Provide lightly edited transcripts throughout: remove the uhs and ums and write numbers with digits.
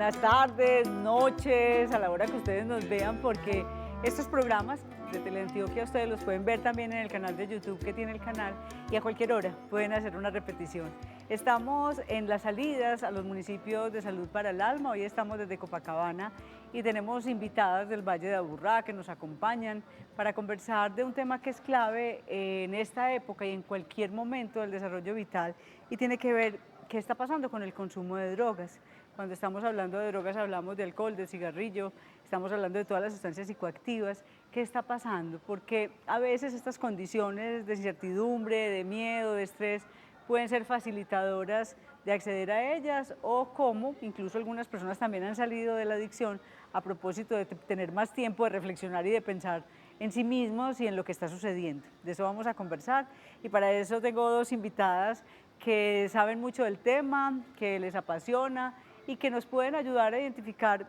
buenas tardes, noches, a la hora que ustedes nos vean, porque estos programas de Teleantioquia ustedes los pueden ver también en el canal de YouTube que tiene el canal y a cualquier hora pueden hacer una repetición. Estamos en las salidas a los municipios de Salud para el Alma, hoy estamos desde Copacabana y tenemos invitadas del Valle de Aburrá que nos acompañan para conversar de un tema que es clave en esta época y en cualquier momento del desarrollo vital y tiene que ver qué está pasando con el consumo de drogas. Cuando estamos hablando de drogas hablamos de alcohol, de cigarrillo, estamos hablando de todas las sustancias psicoactivas. ¿Qué está pasando? Porque a veces estas condiciones de incertidumbre, de miedo, de estrés, pueden ser facilitadoras de acceder a ellas o como incluso algunas personas también han salido de la adicción a propósito de tener más tiempo de reflexionar y de pensar en sí mismos y en lo que está sucediendo. De eso vamos a conversar y para eso tengo dos invitadas que saben mucho del tema, que les apasiona y que nos pueden ayudar a identificar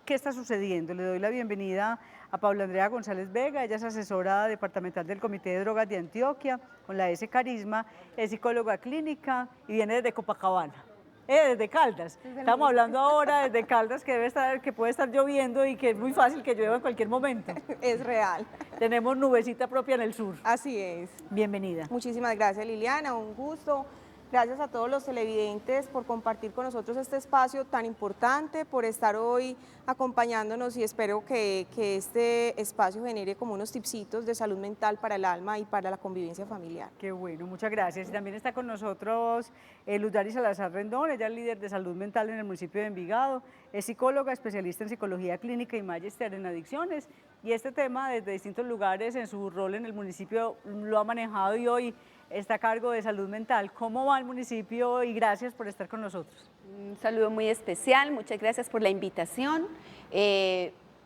qué está sucediendo. Le doy la bienvenida a Paula Andrea González Vega, ella es asesora departamental del Comité de Drogas de Antioquia, con la S Carisma, es psicóloga clínica y viene desde Copacabana. Desde Caldas. Estamos hablando ahora desde Caldas, que puede estar lloviendo y que es muy fácil que llueva en cualquier momento. Es real. Tenemos nubecita propia en el sur. Así es. Bienvenida. Muchísimas gracias, Liliana, un gusto. Gracias a todos los televidentes por compartir con nosotros este espacio tan importante, por estar hoy acompañándonos y espero que este espacio genere como unos tipsitos de salud mental para el alma y para la convivencia familiar. Qué bueno, muchas gracias. Y también está con nosotros Luz Dari Salazar Rendón, ella es líder de salud mental en el municipio de Envigado, es psicóloga, especialista en psicología clínica y magíster en adicciones y este tema desde distintos lugares en su rol en el municipio lo ha manejado y hoy está a cargo de salud mental. ¿Cómo va el municipio? Y gracias por estar con nosotros. Un saludo muy especial, muchas gracias por la invitación.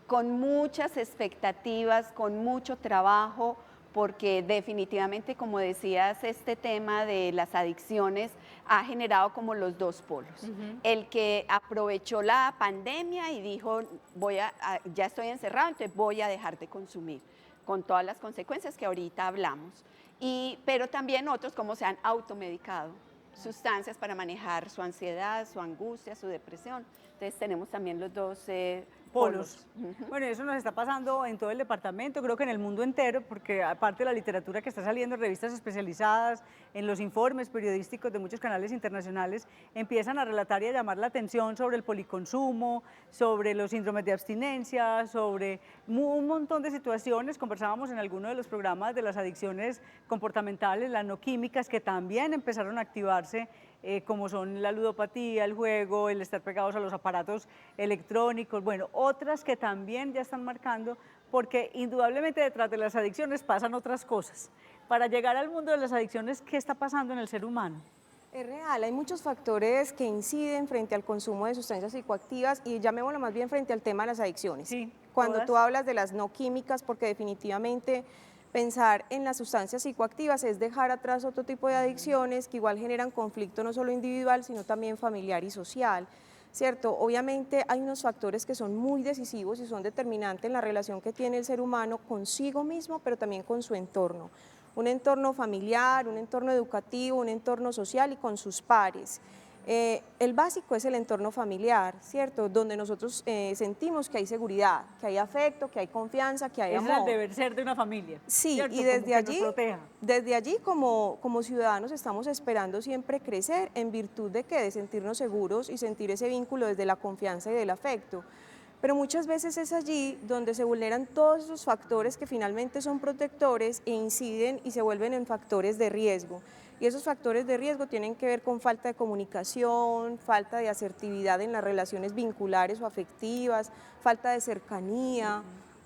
Con muchas expectativas, con mucho trabajo, porque definitivamente, como decías, este tema de las adicciones ha generado como los dos polos. El que aprovechó la pandemia y dijo, ya estoy encerrado, entonces voy a dejar de consumir, con todas las consecuencias que ahorita hablamos. Pero también otros como se han automedicado, sustancias para manejar su ansiedad, su angustia, su depresión. Entonces tenemos también los dos polos. Bueno, eso nos está pasando en todo el departamento, creo que en el mundo entero, porque aparte de la literatura que está saliendo en revistas especializadas, en los informes periodísticos de muchos canales internacionales, empiezan a relatar y a llamar la atención sobre el policonsumo, sobre los síndromes de abstinencia, sobre un montón de situaciones. Conversábamos en alguno de los programas de las adicciones comportamentales, las no químicas, que también empezaron a activarse, como son la ludopatía, el juego, el estar pegados a los aparatos electrónicos, bueno, otras que también ya están marcando, porque indudablemente detrás de las adicciones pasan otras cosas. Para llegar al mundo de las adicciones, ¿qué está pasando en el ser humano? Es real, hay muchos factores que inciden frente al consumo de sustancias psicoactivas y llamémoslo más bien frente al tema de las adicciones. Sí, cuando todas. tú hablas de las no químicas, porque definitivamente pensar en las sustancias psicoactivas es dejar atrás otro tipo de adicciones que igual generan conflicto no solo individual, sino también familiar y social, ¿cierto? Obviamente hay unos factores que son muy decisivos y son determinantes en la relación que tiene el ser humano consigo mismo, pero también con su entorno. Un entorno familiar, un entorno educativo, un entorno social y con sus pares. El básico es el entorno familiar, ¿cierto? Donde nosotros sentimos que hay seguridad, que hay afecto, que hay confianza, que hay amor. Es el deber ser de una familia. Sí, ¿cierto? y desde allí como ciudadanos estamos esperando siempre crecer en virtud de que de sentirnos seguros y sentir ese vínculo desde la confianza y del afecto. Pero muchas veces es allí donde se vulneran todos esos factores que finalmente son protectores e inciden y se vuelven en factores de riesgo. Y esos factores de riesgo tienen que ver con falta de comunicación, falta de asertividad en las relaciones vinculares o afectivas, falta de cercanía,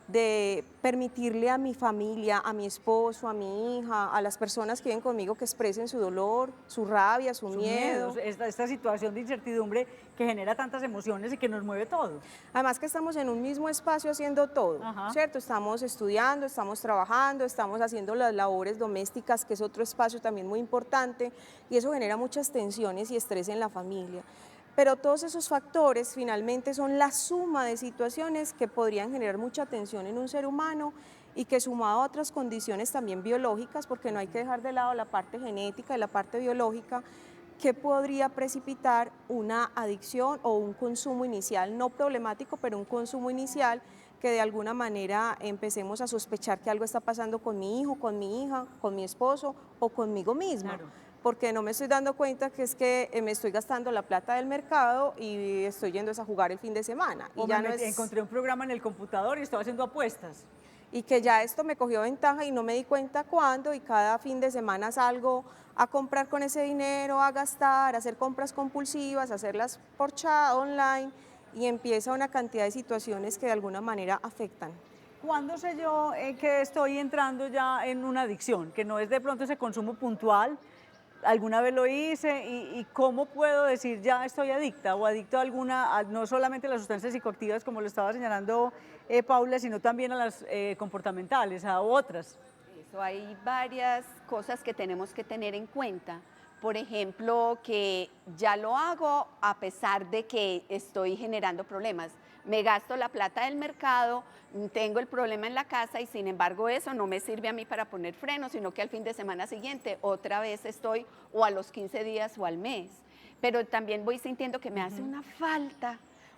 de permitirle a mi familia, a mi esposo, a mi hija, a las personas que viven conmigo que expresen su dolor, su rabia, su miedo. Esta situación de incertidumbre que genera tantas emociones y que nos mueve todo. Además que estamos en un mismo espacio haciendo todo, ¿cierto? Estamos estudiando, estamos trabajando, estamos haciendo las labores domésticas, que es otro espacio también muy importante, y eso genera muchas tensiones y estrés en la familia. Pero todos esos factores finalmente son la suma de situaciones que podrían generar mucha tensión en un ser humano y que sumado a otras condiciones también biológicas, porque no hay que dejar de lado la parte genética y la parte biológica, ¿qué podría precipitar una adicción o un consumo inicial, no problemático, pero un consumo inicial que de alguna manera empecemos a sospechar que algo está pasando con mi hijo, con mi hija, con mi esposo o conmigo misma? Claro. Porque no me estoy dando cuenta que es que me estoy gastando la plata del mercado y estoy yendo a jugar el fin de semana. O Y ya me no es, encontré un programa en el computador y estaba haciendo apuestas. y que ya esto me cogió ventaja y no me di cuenta cuándo, y cada fin de semana salgo a comprar con ese dinero, a gastar, a hacer compras compulsivas, a hacerlas por chat online, y empieza una cantidad de situaciones que de alguna manera afectan. ¿Cuándo sé yo que estoy entrando ya en una adicción? Que no es de pronto ese consumo puntual. Alguna vez lo hice y cómo puedo decir ya estoy adicta o adicto a alguna, no solamente a las sustancias psicoactivas como lo estaba señalando Paula, sino también a las comportamentales, a otras. Eso, hay varias cosas que tenemos que tener en cuenta. Por ejemplo, que ya lo hago a pesar de que estoy generando problemas. Me gasto la plata del mercado, tengo el problema en la casa y sin embargo eso no me sirve a mí para poner freno, sino que al fin de semana siguiente otra vez estoy, o a los 15 días o al mes. Pero también voy sintiendo que me hace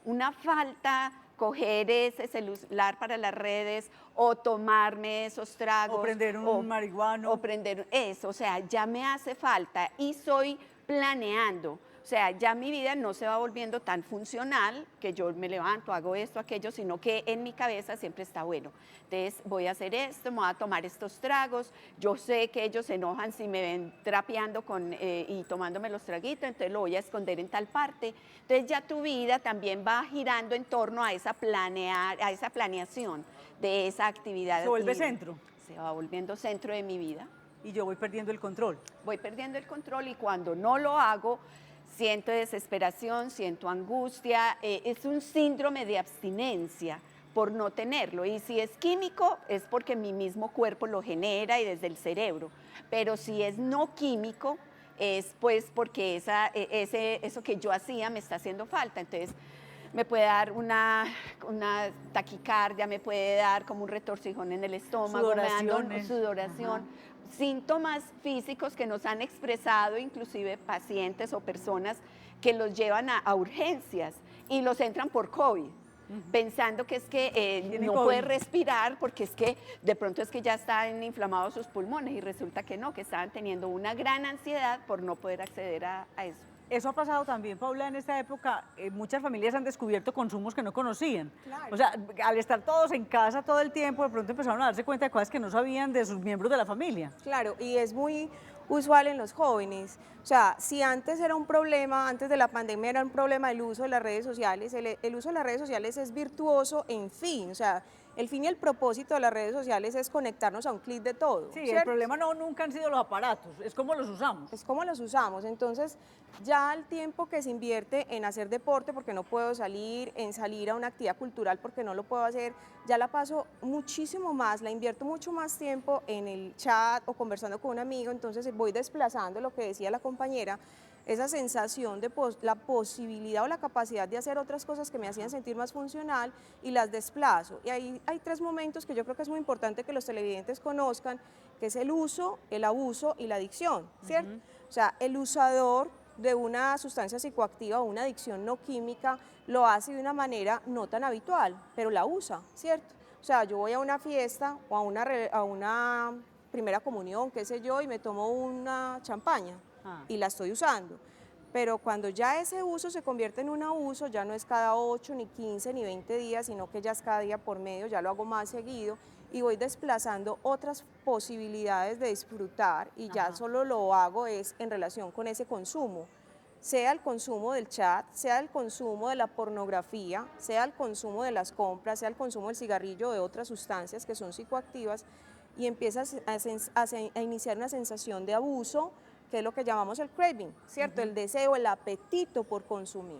una falta coger ese celular para las redes o tomarme esos tragos. O prender un marihuano. O prender eso, o sea, ya me hace falta y soy planeando. O sea, ya mi vida no se va volviendo tan funcional que yo me levanto, hago esto, aquello, sino que en mi cabeza siempre está bueno. Entonces voy a hacer esto, me voy a tomar estos tragos. Yo sé que ellos se enojan si me ven trapeando y tomándome los traguitos, entonces lo voy a esconder en tal parte. Entonces ya tu vida también va girando en torno a esa planeación de esa actividad. Se vuelve centro. Se va volviendo centro de mi vida. Y yo voy perdiendo el control. Voy perdiendo el control y cuando no lo hago, siento desesperación, siento angustia, es un síndrome de abstinencia por no tenerlo. Y si es químico, es porque mi mismo cuerpo lo genera y desde el cerebro. Pero si es no químico, es pues porque eso que yo hacía me está haciendo falta. Entonces, me puede dar una taquicardia, me puede dar como un retorcijón en el estómago, sudoración, síntomas físicos que nos han expresado inclusive pacientes o personas que los llevan a urgencias y los entran por COVID. Pensando que es que no puede respirar porque es que de pronto es que ya están inflamados sus pulmones y resulta que no, que estaban teniendo una gran ansiedad por no poder acceder a eso. Eso ha pasado también, Paula, en esta época. Muchas familias han descubierto consumos que no conocían. Claro. O sea, al estar todos en casa todo el tiempo, de pronto empezaron a darse cuenta de cosas que no sabían de sus miembros de la familia. Claro, y es muy usual en los jóvenes. O sea, si antes era un problema, antes de la pandemia era un problema el uso de las redes sociales, el uso de las redes sociales es virtuoso en fin. O sea, el fin y el propósito de las redes sociales es conectarnos a un clic de todo. Sí, ¿cierto? el problema nunca han sido los aparatos, es cómo los usamos. Es como los usamos. Entonces, ya el tiempo que se invierte en hacer deporte, porque no puedo salir, en salir a una actividad cultural, porque no lo puedo hacer, ya la paso muchísimo más, la invierto mucho más tiempo en el chat o conversando con un amigo, entonces voy desplazando lo que decía la compañera, esa sensación de la posibilidad o la capacidad de hacer otras cosas que me hacían sentir más funcional y las desplazo. Y ahí hay tres momentos que yo creo que es muy importante que los televidentes conozcan, que es el uso, el abuso y la adicción, ¿cierto? O sea, el usador de una sustancia psicoactiva o una adicción no química lo hace de una manera no tan habitual, pero la usa, ¿cierto? O sea, yo voy a una fiesta o a una primera comunión, qué sé yo, y me tomo una champaña y la estoy usando. Pero cuando ya ese uso se convierte en un abuso, ya no es cada 8, ni 15, ni 20 días, sino que ya es cada día por medio, ya lo hago más seguido y voy desplazando otras posibilidades de disfrutar y ya solo lo hago es en relación con ese consumo, sea el consumo del chat, sea el consumo de la pornografía, sea el consumo de las compras, sea el consumo del cigarrillo o de otras sustancias que son psicoactivas, y empiezas a iniciar una sensación de abuso, que es lo que llamamos el craving, ¿cierto? El deseo, el apetito por consumir.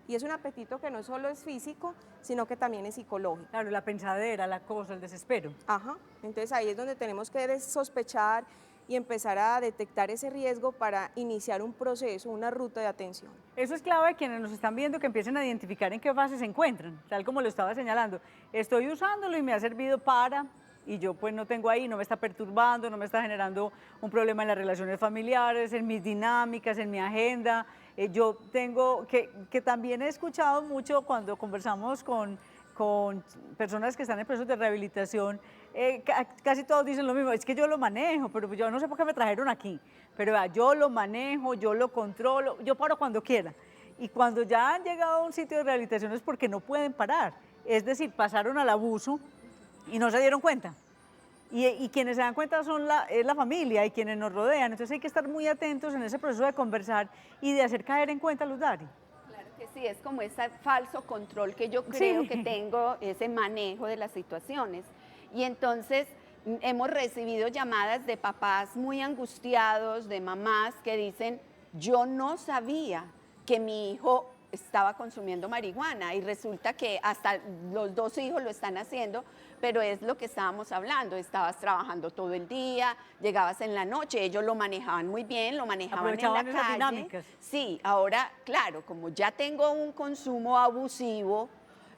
Y es un apetito que no solo es físico, sino que también es psicológico. Claro, la pensadera, la cosa, el desespero. Ajá, entonces ahí es donde tenemos que sospechar y empezar a detectar ese riesgo para iniciar un proceso, una ruta de atención. Eso es clave, quienes nos están viendo, que empiecen a identificar en qué fase se encuentran, tal como lo estaba señalando. Estoy usándolo y me ha servido para y yo pues no tengo ahí, no me está perturbando, no me está generando un problema en las relaciones familiares, en mis dinámicas, en mi agenda. Yo tengo, que también he escuchado mucho cuando conversamos con personas que están en procesos de rehabilitación, casi todos dicen lo mismo, es que yo lo manejo, pero yo no sé por qué me trajeron aquí, pero yo lo manejo, yo lo controlo, yo paro cuando quiera. Y cuando ya han llegado a un sitio de rehabilitación es porque no pueden parar, es decir, pasaron al abuso y no se dieron cuenta. Y quienes se dan cuenta es la familia y quienes nos rodean, entonces hay que estar muy atentos en ese proceso de conversar y de hacer caer en cuenta a Luz Dari. Claro que sí, es como ese falso control que yo creo que tengo, ese manejo de las situaciones. Y entonces hemos recibido llamadas de papás muy angustiados, de mamás que dicen, yo no sabía que mi hijo estaba consumiendo marihuana y resulta que hasta los 2 hijos lo están haciendo, pero es lo que estábamos hablando, estabas trabajando todo el día, llegabas en la noche, ellos lo manejaban muy bien, lo manejaban en la esas calle. dinámicas. Sí, ahora, claro, como ya tengo un consumo abusivo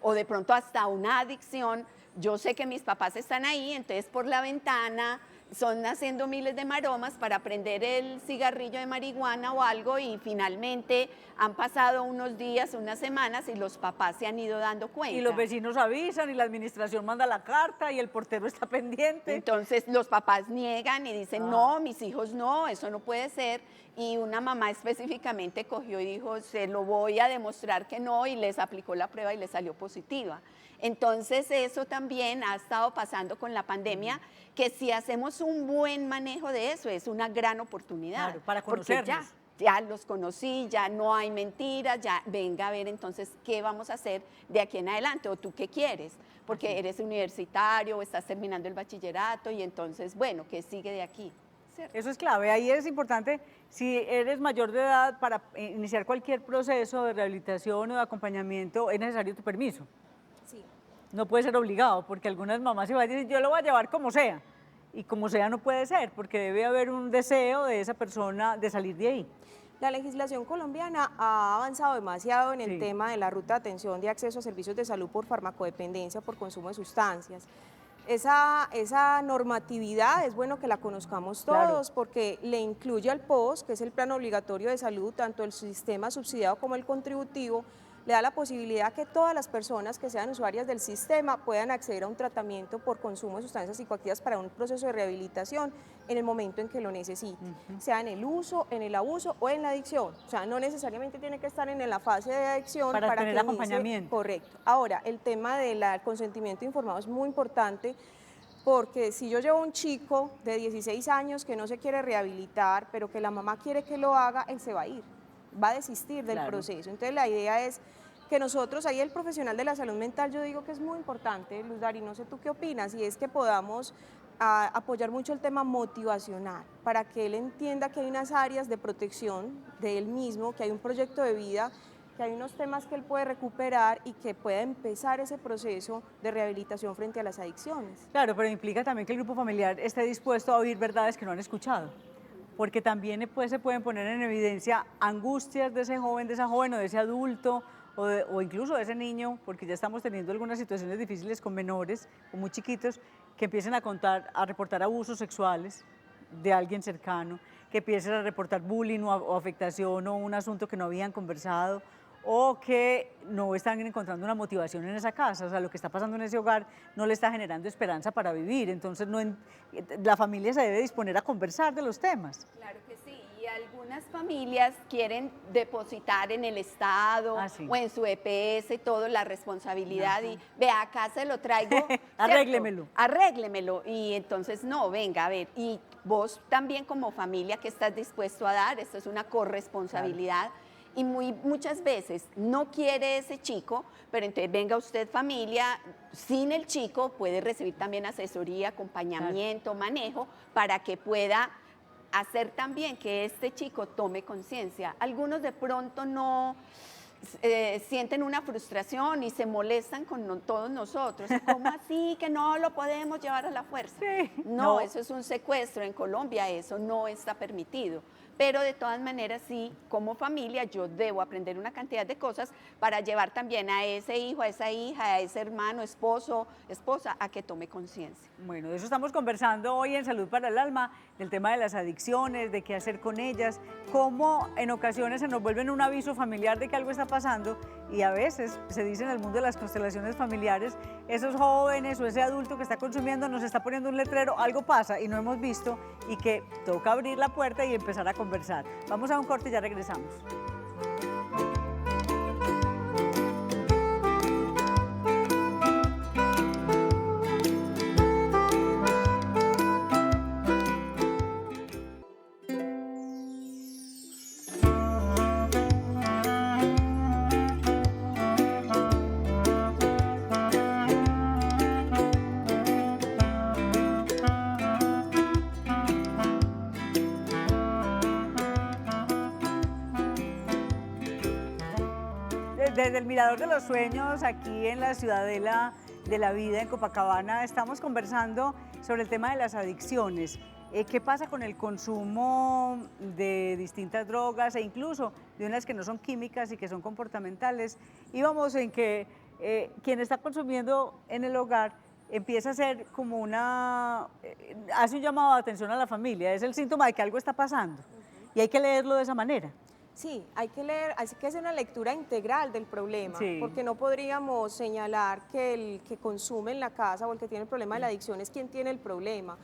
o de pronto hasta una adicción, yo sé que mis papás están ahí, entonces por la ventana son haciendo miles de maromas para prender el cigarrillo de marihuana o algo y finalmente han pasado unos días, unas semanas y los papás se han ido dando cuenta. Y los vecinos avisan y la administración manda la carta y el portero está pendiente. Entonces los papás niegan y dicen, no, mis hijos no, eso no puede ser. Y una mamá específicamente cogió y dijo, se lo voy a demostrar que no, y les aplicó la prueba y les salió positiva. Entonces eso también ha estado pasando con la pandemia, que si hacemos un buen manejo de eso es una gran oportunidad. Claro, para conocernos. Porque ya los conocí, ya no hay mentiras, ya venga a ver entonces qué vamos a hacer de aquí en adelante o tú qué quieres, porque eres universitario o estás terminando el bachillerato y entonces, bueno, ¿qué sigue de aquí? ¿Cierto? Eso es clave, ahí es importante, si eres mayor de edad, para iniciar cualquier proceso de rehabilitación o de acompañamiento, es necesario tu permiso. Sí. No puede ser obligado, porque algunas mamás se van a decir, yo lo voy a llevar como sea, y como sea no puede ser, porque debe haber un deseo de esa persona de salir de ahí. La legislación colombiana ha avanzado demasiado en el Sí. tema de la ruta de atención de acceso a servicios de salud por farmacodependencia, por consumo de sustancias. Esa normatividad es bueno que la conozcamos todos, Claro. porque le incluye al POS, que es el plan obligatorio de salud, tanto el sistema subsidiado como el contributivo, le da la posibilidad que todas las personas que sean usuarias del sistema puedan acceder a un tratamiento por consumo de sustancias psicoactivas para un proceso de rehabilitación en el momento en que lo necesiten, sea en el uso, en el abuso o en la adicción. O sea, no necesariamente tiene que estar en la fase de adicción Para tener que inicie. acompañamiento. Correcto. Ahora, el tema del consentimiento informado es muy importante, porque si yo llevo a un chico de 16 años que no se quiere rehabilitar, pero que la mamá quiere que lo haga, él se va a ir, va a desistir del Claro. proceso. Entonces la idea es que nosotros, ahí el profesional de la salud mental, yo digo que es muy importante, Luz Dari, no sé tú qué opinas, y es que podamos apoyar mucho el tema motivacional, para que él entienda que hay unas áreas de protección de él mismo, que hay un proyecto de vida, que hay unos temas que él puede recuperar y que pueda empezar ese proceso de rehabilitación frente a las adicciones. Claro, pero implica también que el grupo familiar esté dispuesto a oír verdades que no han escuchado, porque también se pueden poner en evidencia angustias de ese joven, de esa joven o de ese adulto, o incluso de ese niño, porque ya estamos teniendo algunas situaciones difíciles con menores o muy chiquitos que empiecen a reportar abusos sexuales de alguien cercano, que empiecen a reportar bullying o afectación o un asunto que no habían conversado, o que no están encontrando una motivación en esa casa, o sea, lo que está pasando en ese hogar no le está generando esperanza para vivir, entonces la familia se debe disponer a conversar de los temas. Claro que sí, y algunas familias quieren depositar en el Estado Sí. o en su EPS todo la responsabilidad y vea, acá se lo traigo. ¿cierto? Arréglemelo. Arréglemelo, y entonces no, venga, a ver, y vos también como familia, ¿qué estás dispuesto a dar? Esto es una corresponsabilidad. Claro. Y muchas veces no quiere ese chico, pero entonces venga usted familia, sin el chico puede recibir también asesoría, acompañamiento, manejo, para que pueda hacer también que este chico tome conciencia. Algunos de pronto no sienten una frustración y se molestan con todos nosotros. ¿Cómo así que no lo podemos llevar a la fuerza? Sí. No, eso es un secuestro. En Colombia eso no está permitido. pero de todas maneras sí, como familia yo debo aprender una cantidad de cosas para llevar también a ese hijo, a esa hija, a ese hermano, esposo, esposa, a que tome conciencia. Bueno, de eso estamos conversando hoy en Salud para el Alma, del tema de las adicciones, de qué hacer con ellas, cómo en ocasiones se nos vuelven un aviso familiar de que algo está pasando y a veces se dice en el mundo de las constelaciones familiares, esos jóvenes o ese adulto que está consumiendo nos está poniendo un letrero, algo pasa y no hemos visto y que toca abrir la puerta y empezar a conversar. Vamos a un corte y ya regresamos. Desde el Mirador de los Sueños, aquí en la Ciudadela de la Vida, en Copacabana, estamos conversando sobre el tema de las adicciones. ¿Qué pasa con el consumo de distintas drogas e incluso de unas que no son químicas y que son comportamentales? Íbamos en que quien está consumiendo en el hogar empieza a ser como hace un llamado de atención a la familia, es el síntoma de que algo está pasando y hay que leerlo de esa manera. Sí, hay que leer, hay que hacer una lectura integral del problema, Sí. porque no podríamos señalar que el que consume en la casa o el que tiene el problema de la adicción es quien tiene el problema.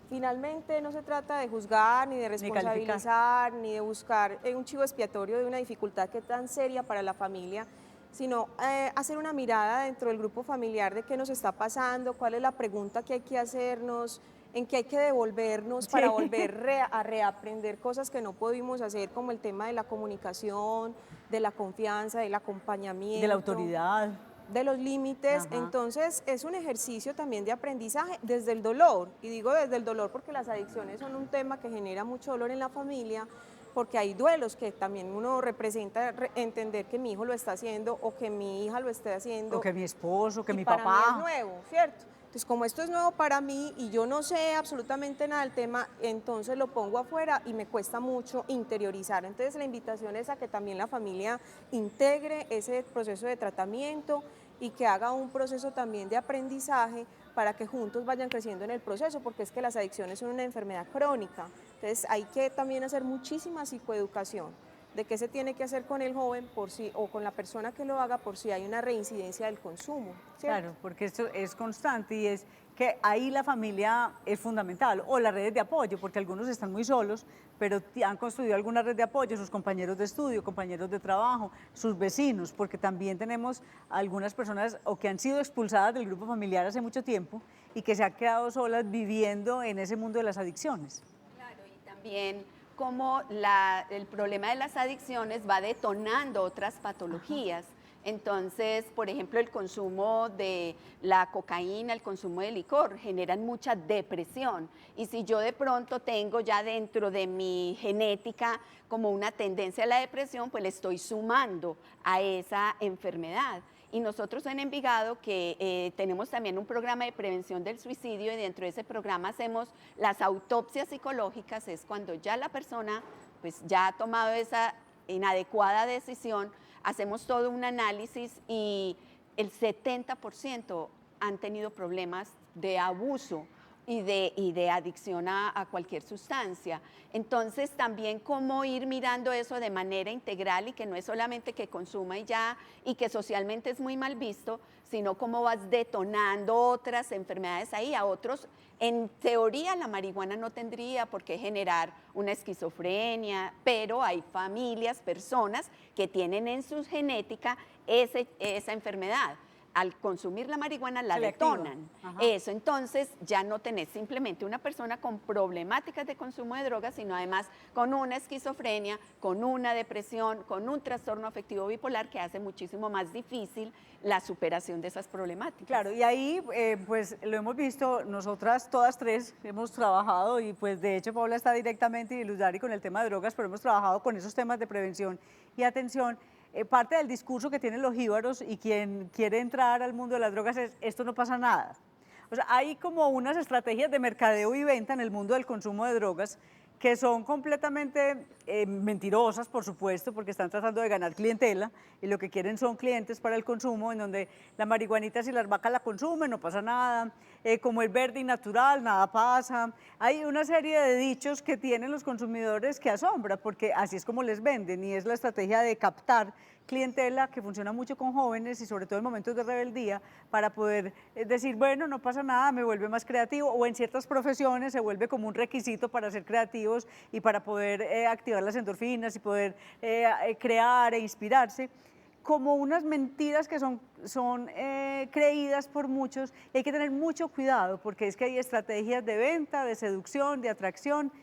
Finalmente no se trata de juzgar, ni de responsabilizar, ni de buscar un chivo expiatorio de una dificultad que es tan seria para la familia, sino hacer una mirada dentro del grupo familiar de qué nos está pasando, cuál es la pregunta que hay que hacernos, en qué hay que devolvernos para volver a reaprender cosas que no pudimos hacer, como el tema de la comunicación, de la confianza, del acompañamiento. De la autoridad. De los límites. Ajá. Entonces es un ejercicio también de aprendizaje desde el dolor, y digo desde el dolor porque las adicciones son un tema que genera mucho dolor en la familia, porque hay duelos que también uno representa entender que mi hijo lo está haciendo o que mi hija lo esté haciendo. O que mi esposo, que mi para papá. Mí es nuevo, ¿cierto? Entonces, como esto es nuevo para mí y yo no sé absolutamente nada del tema, entonces lo pongo afuera y me cuesta mucho interiorizar. Entonces, la invitación es a que también la familia integre ese proceso de tratamiento y que haga un proceso también de aprendizaje para que juntos vayan creciendo en el proceso, porque es que las adicciones son una enfermedad crónica. Entonces, hay que también hacer muchísima psicoeducación de qué se tiene que hacer con el joven por si, o con la persona que lo haga por si hay una reincidencia del consumo, ¿cierto? Claro, porque esto es constante y es que ahí la familia es fundamental, o las redes de apoyo, porque algunos están muy solos, pero han construido alguna red de apoyo, sus compañeros de estudio, compañeros de trabajo, sus vecinos, porque también tenemos algunas personas o que han sido expulsadas del grupo familiar hace mucho tiempo y que se han quedado solas viviendo en ese mundo de las adicciones. Claro, y también cómo el problema de las adicciones va detonando otras patologías. Entonces, por ejemplo, el consumo de la cocaína, el consumo de licor, generan mucha depresión. Y si yo de pronto tengo ya dentro de mi genética como una tendencia a la depresión, pues le estoy sumando a esa enfermedad. Y nosotros en Envigado, que tenemos también un programa de prevención del suicidio, y dentro de ese programa hacemos las autopsias psicológicas, es cuando ya la persona pues ya ha tomado esa inadecuada decisión, hacemos todo un análisis y el 70% han tenido problemas de abuso y de adicción a cualquier sustancia. Entonces también cómo ir mirando eso de manera integral y que no es solamente que consuma y ya, y que socialmente es muy mal visto, sino cómo vas detonando otras enfermedades ahí. A otros, en teoría la marihuana no tendría por qué generar una esquizofrenia, pero hay familias, personas que tienen en su genética esa enfermedad. Al consumir la marihuana la detonan. Eso, entonces ya no tenés simplemente una persona con problemáticas de consumo de drogas, sino además con una esquizofrenia, con una depresión, con un trastorno afectivo bipolar que hace muchísimo más difícil la superación de esas problemáticas. Claro, y ahí pues lo hemos visto, nosotras todas tres hemos trabajado y pues de hecho Paula está directamente y Luz Dari con el tema de drogas, pero hemos trabajado con esos temas de prevención y atención. Parte del discurso que tienen los jíbaros y quien quiere entrar al mundo de las drogas es esto no pasa nada. O sea, hay como unas estrategias de mercadeo y venta en el mundo del consumo de drogas que son completamente mentirosas, por supuesto, porque están tratando de ganar clientela y lo que quieren son clientes para el consumo, en donde la marihuanita, si las vacas la consumen, no pasa nada, como es verde y natural, nada pasa. Hay una serie de dichos que tienen los consumidores que asombra, porque así es como les venden y es la estrategia de captar clientela que funciona mucho con jóvenes y sobre todo en momentos de rebeldía para poder decir, bueno, no pasa nada, me vuelve más creativo, o en ciertas profesiones se vuelve como un requisito para ser creativos y para poder activar las endorfinas y poder crear e inspirarse, como unas mentiras que son creídas por muchos. Y hay que tener mucho cuidado porque es que hay estrategias de venta, de seducción, de atracción,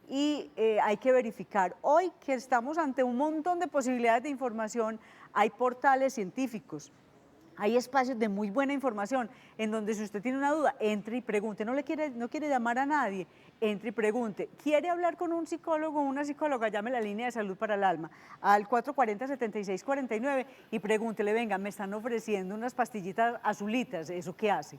y hay que verificar. Hoy que estamos ante un montón de posibilidades de información, hay portales científicos, hay espacios de muy buena información en donde si usted tiene una duda, entre y pregunte. No quiere llamar a nadie, entre y pregunte. ¿Quiere hablar con un psicólogo o una psicóloga? Llame a la línea de salud para el alma al 440-7649 y pregúntele, venga, me están ofreciendo unas pastillitas azulitas, ¿eso qué hace?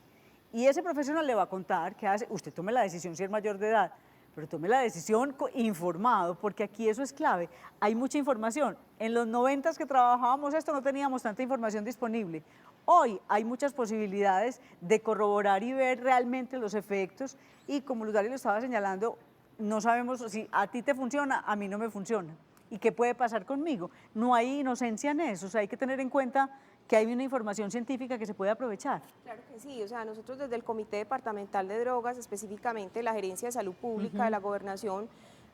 Y ese profesional le va a contar qué hace. Usted tome la decisión si es mayor de edad, pero tome la decisión informado, porque aquí eso es clave. Hay mucha información. En los 90s que trabajábamos esto no teníamos tanta información disponible. Hoy hay muchas posibilidades de corroborar y ver realmente los efectos y como Luz lo estaba señalando, no sabemos si a ti te funciona, a mí no me funciona. ¿Y qué puede pasar conmigo? No hay inocencia en eso, o sea, hay que tener en cuenta que hay una información científica que se puede aprovechar. Claro que sí, o sea, nosotros desde el Comité Departamental de Drogas, específicamente la Gerencia de Salud Pública de la Gobernación,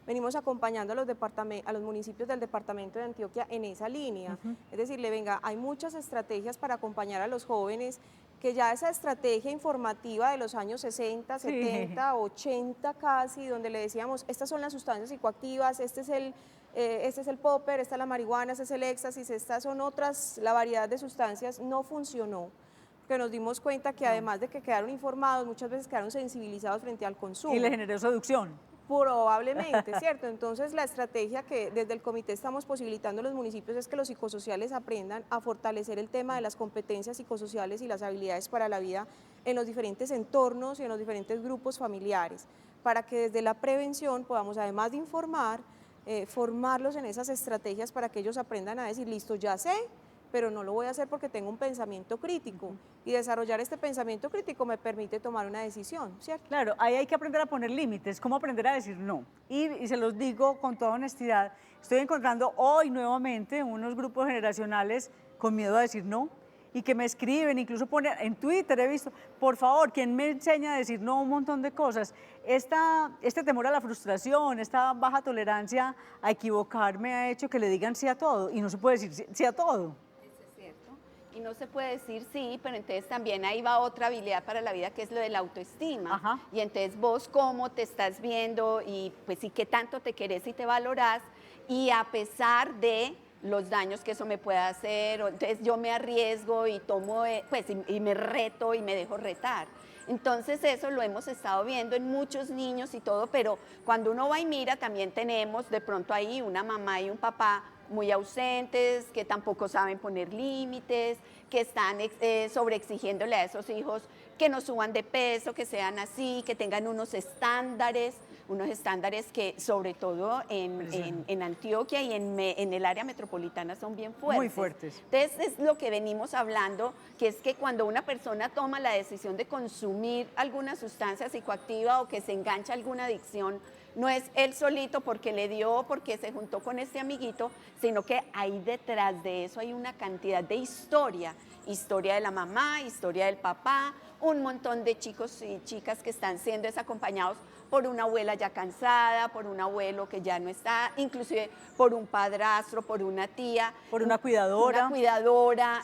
venimos acompañando a los municipios del departamento de Antioquia en esa línea. Es decir, venga, hay muchas estrategias para acompañar a los jóvenes, que ya esa estrategia informativa de los años 60, 70, 80 casi, donde le decíamos, estas son las sustancias psicoactivas, este es el popper, esta es la marihuana, este es el éxtasis, estas son otras, la variedad de sustancias, no funcionó. Que nos dimos cuenta que además de que quedaron informados, muchas veces quedaron sensibilizados frente al consumo. Y le generó seducción. Probablemente, ¿cierto? Entonces la estrategia que desde el comité estamos posibilitando a los municipios es que los psicosociales aprendan a fortalecer el tema de las competencias psicosociales y las habilidades para la vida en los diferentes entornos y en los diferentes grupos familiares, para que desde la prevención podamos, además de informar, formarlos en esas estrategias para que ellos aprendan a decir, listo, ya sé, pero no lo voy a hacer porque tengo un pensamiento crítico. Y desarrollar este pensamiento crítico me permite tomar una decisión, ¿cierto? Claro, ahí hay que aprender a poner límites, cómo aprender a decir no. Y se los digo con toda honestidad, estoy encontrando hoy nuevamente unos grupos generacionales con miedo a decir no, y que me escriben, incluso ponen en Twitter, he visto, por favor, ¿quién me enseña a decir no? Un montón de cosas. Este temor a la frustración, esta baja tolerancia a equivocarme ha hecho que le digan sí a todo, y no se puede decir sí a todo. Y no se puede decir sí, pero entonces también ahí va otra habilidad para la vida que es lo de la autoestima. Ajá. Y entonces vos cómo te estás viendo y pues sí qué tanto te querés y te valorás, y a pesar de los daños que eso me pueda hacer, entonces yo me arriesgo y tomo, pues y me reto y me dejo retar. Entonces eso lo hemos estado viendo en muchos niños y todo, pero cuando uno va y mira también tenemos de pronto ahí una mamá y un papá muy ausentes, que tampoco saben poner límites, que están sobreexigiéndole a esos hijos que no suban de peso, que sean así, que tengan unos estándares que sobre todo en Antioquia y en el área metropolitana son bien fuertes. Muy fuertes. Entonces es lo que venimos hablando, que es que cuando una persona toma la decisión de consumir alguna sustancia psicoactiva o que se engancha a alguna adicción, no es él solito porque le dio, porque se juntó con este amiguito, sino que ahí detrás de eso hay una cantidad de historia de la mamá, historia del papá, un montón de chicos y chicas que están siendo acompañados por una abuela ya cansada, por un abuelo que ya no está, inclusive por un padrastro, por una tía. Por una cuidadora.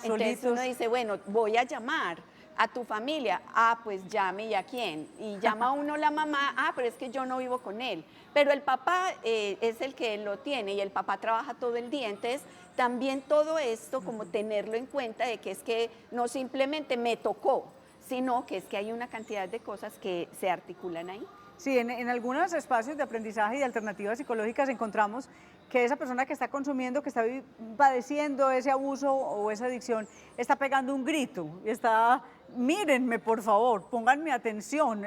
Entonces uno dice, bueno, voy a llamar a tu familia, pues llame, ¿y a quién? Y llama a uno la mamá, pero es que yo no vivo con él. Pero el papá es el que lo tiene y el papá trabaja todo el día, entonces también todo esto como tenerlo en cuenta de que es que no simplemente me tocó, sino que es que hay una cantidad de cosas que se articulan ahí. Sí, en algunos espacios de aprendizaje y de alternativas psicológicas encontramos que esa persona que está consumiendo, que está padeciendo ese abuso o esa adicción, está pegando un grito, está, mírenme por favor, pónganme atención,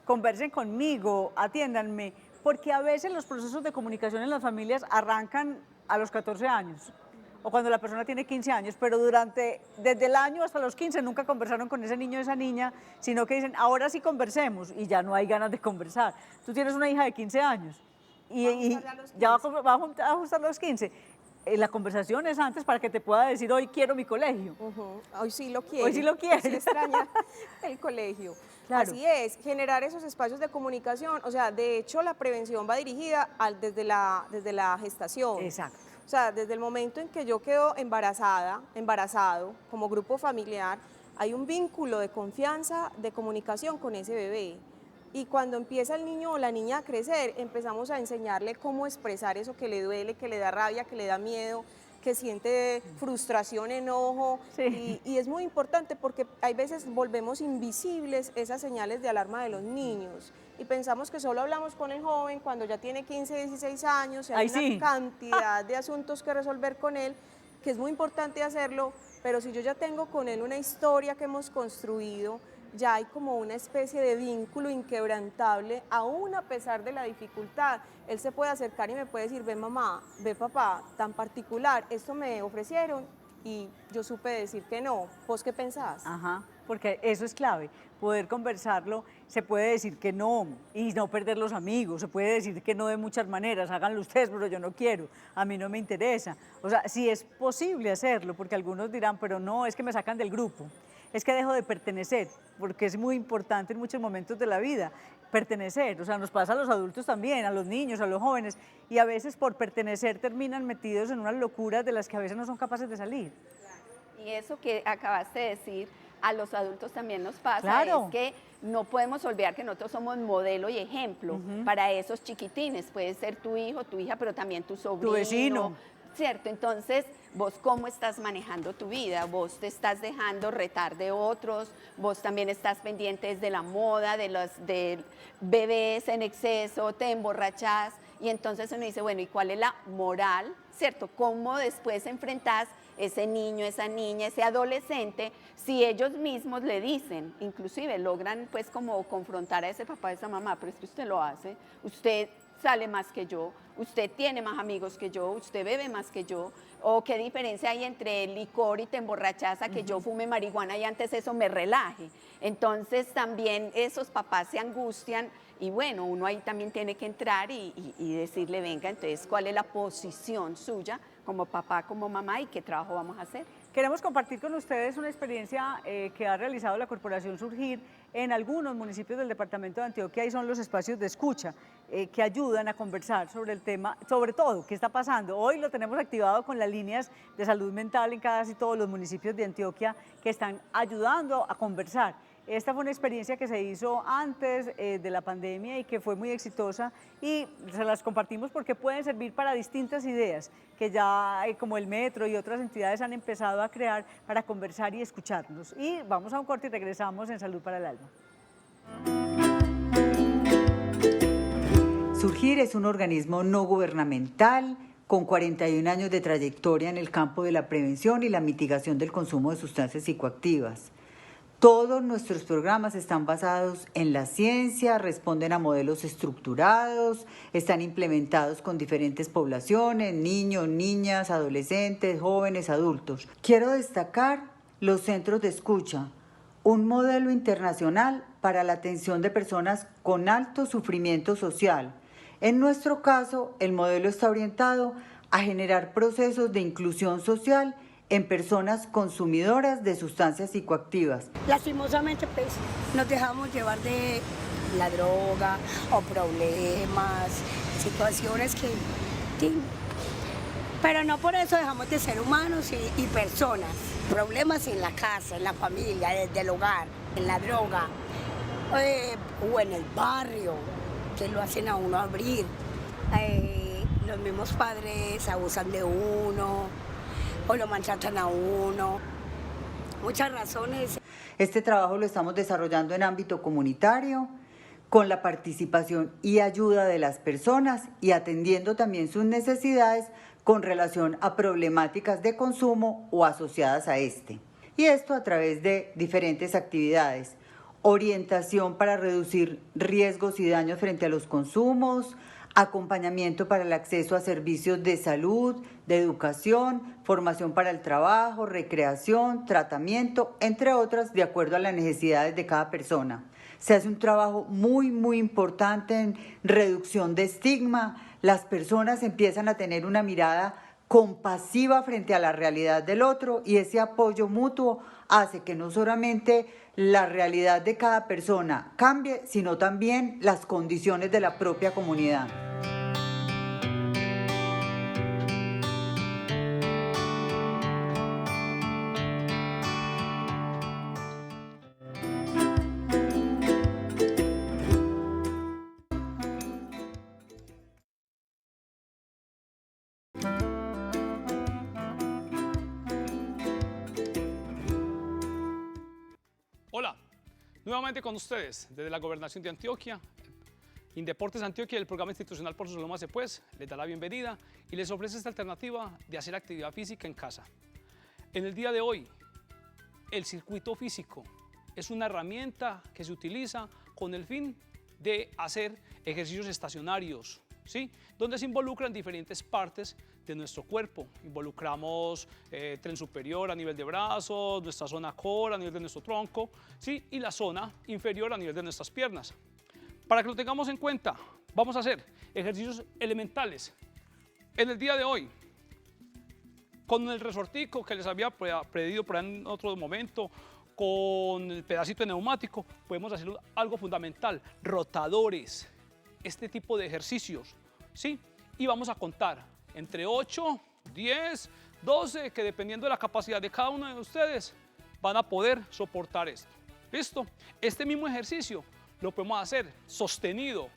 conversen conmigo, atiéndanme, porque a veces los procesos de comunicación en las familias arrancan a los 14 años o cuando la persona tiene 15 años, pero desde el año hasta los 15 nunca conversaron con ese niño o esa niña, sino que dicen, ahora sí conversemos, y ya no hay ganas de conversar. Tú tienes una hija de 15 años y ya va a ajustar los 15. La conversación es antes para que te pueda decir, hoy quiero mi colegio. Hoy sí lo quiero. Hoy sí lo quiere. Hoy sí extraña el colegio. Claro. Así es, generar esos espacios de comunicación. O sea, de hecho, la prevención va dirigida desde la gestación. Exacto. O sea, desde el momento en que yo quedo embarazado, como grupo familiar, hay un vínculo de confianza, de comunicación con ese bebé. Y cuando empieza el niño o la niña a crecer, empezamos a enseñarle cómo expresar eso que le duele, que le da rabia, que le da miedo, que siente frustración, enojo. Sí. Y es muy importante porque hay veces volvemos invisibles esas señales de alarma de los niños. Y pensamos que solo hablamos con el joven cuando ya tiene 15, 16 años, y hay una cantidad de asuntos que resolver con él, que es muy importante hacerlo, pero si yo ya tengo con él una historia que hemos construido, ya hay como una especie de vínculo inquebrantable, aún a pesar de la dificultad. Él se puede acercar y me puede decir, ve mamá, ve papá, tan particular, esto me ofrecieron y yo supe decir que no. ¿Vos qué pensás? Ajá, porque eso es clave, poder conversarlo, se puede decir que no y no perder los amigos, se puede decir que no de muchas maneras, háganlo ustedes, pero yo no quiero, a mí no me interesa. O sea, sí es posible hacerlo, porque algunos dirán, pero no, es que me sacan del grupo, es que dejo de pertenecer, porque es muy importante en muchos momentos de la vida pertenecer, o sea, nos pasa a los adultos también, a los niños, a los jóvenes, y a veces por pertenecer terminan metidos en unas locuras de las que a veces no son capaces de salir. Y eso que acabaste de decir, a los adultos también nos pasa, Claro. es que no podemos olvidar que nosotros somos modelo y ejemplo para esos chiquitines. Puede ser tu hijo, tu hija, pero también tu sobrino. Tu vecino. ¿Cierto? Entonces, vos cómo estás manejando tu vida, vos te estás dejando retar de otros, vos también estás pendientes de la moda, de bebés en exceso, te emborrachás, y entonces uno dice, bueno, ¿y cuál es la moral? ¿Cierto? ¿Cómo después enfrentás ese niño, esa niña, ese adolescente, si ellos mismos le dicen, inclusive logran pues como confrontar a ese papá, a esa mamá, pero es que usted lo hace, usted sale más que yo, usted tiene más amigos que yo, usted bebe más que yo, o qué diferencia hay entre el licor y te emborrachas a que yo fume marihuana y antes eso me relaje. Entonces también esos papás se angustian y bueno, uno ahí también tiene que entrar y decirle, venga, entonces, ¿cuál es la posición suya como papá, como mamá y qué trabajo vamos a hacer? Queremos compartir con ustedes una experiencia que ha realizado la Corporación Surgir en algunos municipios del departamento de Antioquia, y son los espacios de escucha que ayudan a conversar sobre el tema, sobre todo, qué está pasando. Hoy lo tenemos activado con las líneas de salud mental en casi todos los municipios de Antioquia que están ayudando a conversar. Esta fue una experiencia que se hizo antes de la pandemia y que fue muy exitosa, y se las compartimos porque pueden servir para distintas ideas que ya como el Metro y otras entidades han empezado a crear para conversar y escucharnos. Y vamos a un corte y regresamos en Salud para el Alma. Surgir es un organismo no gubernamental con 41 años de trayectoria en el campo de la prevención y la mitigación del consumo de sustancias psicoactivas. Todos nuestros programas están basados en la ciencia, responden a modelos estructurados, están implementados con diferentes poblaciones, niños, niñas, adolescentes, jóvenes, adultos. Quiero destacar los centros de escucha, un modelo internacional para la atención de personas con alto sufrimiento social. En nuestro caso, el modelo está orientado a generar procesos de inclusión social en personas consumidoras de sustancias psicoactivas. Lastimosamente, pues, nos dejamos llevar de la droga o problemas, situaciones que... Sí, pero no por eso dejamos de ser humanos y personas. Problemas en la casa, en la familia, desde el hogar, en la droga, o en el barrio, que lo hacen a uno abrir. Los mismos padres abusan de uno, o lo maltratan a uno, muchas razones. Este trabajo lo estamos desarrollando en ámbito comunitario, con la participación y ayuda de las personas y atendiendo también sus necesidades con relación a problemáticas de consumo o asociadas a este. Y esto a través de diferentes actividades: orientación para reducir riesgos y daños frente a los consumos, acompañamiento para el acceso a servicios de salud, de educación, formación para el trabajo, recreación, tratamiento, entre otras, de acuerdo a las necesidades de cada persona. Se hace un trabajo muy importante en reducción de estigma. Las personas empiezan a tener una mirada compasiva frente a la realidad del otro y ese apoyo mutuo hace que no solamente la realidad de cada persona cambie, sino también las condiciones de la propia comunidad. Hola, nuevamente con ustedes desde la Gobernación de Antioquia, Indeportes Antioquia y el Programa Institucional Por Sus Lomas de Pues les da la bienvenida y les ofrece esta alternativa de hacer actividad física en casa. En el día de hoy, el circuito físico es una herramienta que se utiliza con el fin de hacer ejercicios estacionarios, ¿sí? Donde se involucran diferentes partes de nuestro cuerpo. Involucramos tren superior a nivel de brazos, nuestra zona core a nivel de nuestro tronco, ¿sí? Y la zona inferior a nivel de nuestras piernas. Para que lo tengamos en cuenta, vamos a hacer ejercicios elementales. En el día de hoy, con el resortico que les había pedido por ahí en otro momento, con el pedacito de neumático, podemos hacer algo fundamental, rotadores, este tipo de ejercicios, ¿sí? Y vamos a contar entre 8, 10, 12, que dependiendo de la capacidad de cada uno de ustedes, van a poder soportar esto. ¿Listo? Este mismo ejercicio lo podemos hacer sostenido,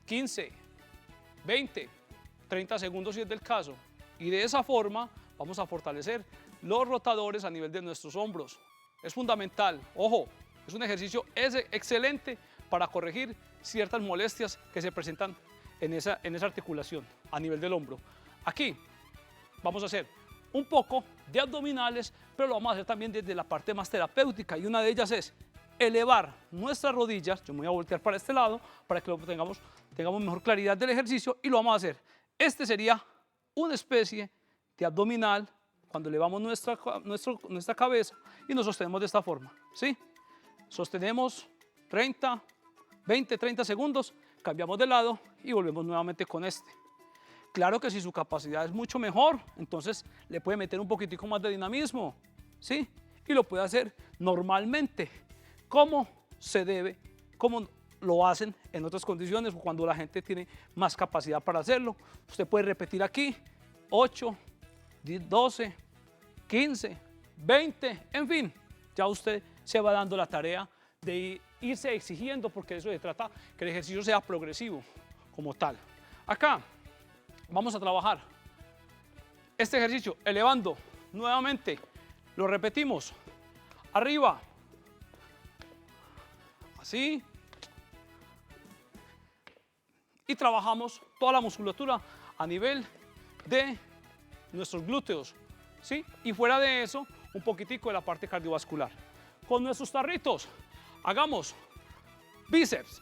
15, 20, 30 segundos si es del caso. Y de esa forma vamos a fortalecer los rotadores a nivel de nuestros hombros. Es fundamental, ojo, es un ejercicio excelente para corregir ciertas molestias que se presentan en esa articulación a nivel del hombro. Aquí vamos a hacer un poco de abdominales, pero lo vamos a hacer también desde la parte más terapéutica y una de ellas es elevar nuestras rodillas. Yo me voy a voltear para este lado para que tengamos mejor claridad del ejercicio y lo vamos a hacer. Este sería una especie de abdominal cuando elevamos nuestra cabeza y nos sostenemos de esta forma, ¿sí? Sostenemos 20, 30 segundos, cambiamos de lado y volvemos nuevamente con este. Claro que si su capacidad es mucho mejor, entonces le puede meter un poquitico más de dinamismo, ¿sí? Y lo puede hacer normalmente, como se debe, como lo hacen en otras condiciones o cuando la gente tiene más capacidad para hacerlo. Usted puede repetir aquí 8, 12, 15, 20, en fin, ya usted se va dando la tarea de irse exigiendo porque de eso se trata, que el ejercicio sea progresivo como tal. Acá vamos a trabajar este ejercicio elevando nuevamente, lo repetimos, arriba, así, y trabajamos toda la musculatura a nivel de nuestros glúteos, ¿sí? Y fuera de eso, un poquitico de la parte cardiovascular. Con nuestros tarritos, hagamos bíceps.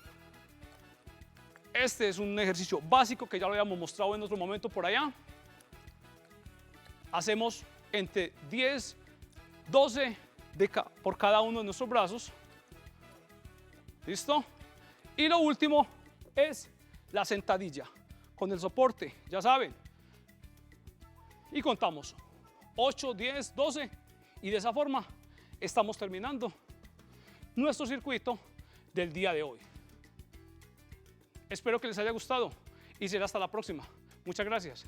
Este es un ejercicio básico que ya lo habíamos mostrado en otro momento por allá. Hacemos entre 10, 12 por cada uno de nuestros brazos. ¿Listo? Y lo último es la sentadilla con el soporte, ya saben. Y contamos 8, 10, 12 y de esa forma estamos terminando nuestro circuito del día de hoy. Espero que les haya gustado y será hasta la próxima. Muchas gracias.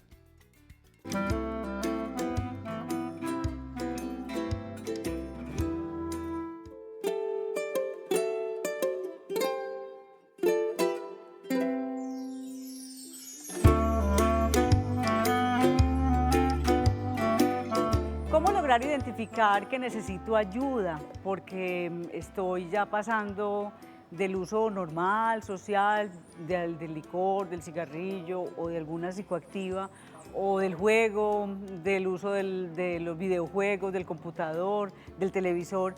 ¿Cómo lograr identificar que necesito ayuda? Porque estoy ya pasando del uso normal, social, del licor, del cigarrillo o de alguna psicoactiva, o del juego, del uso de los videojuegos, del computador, del televisor.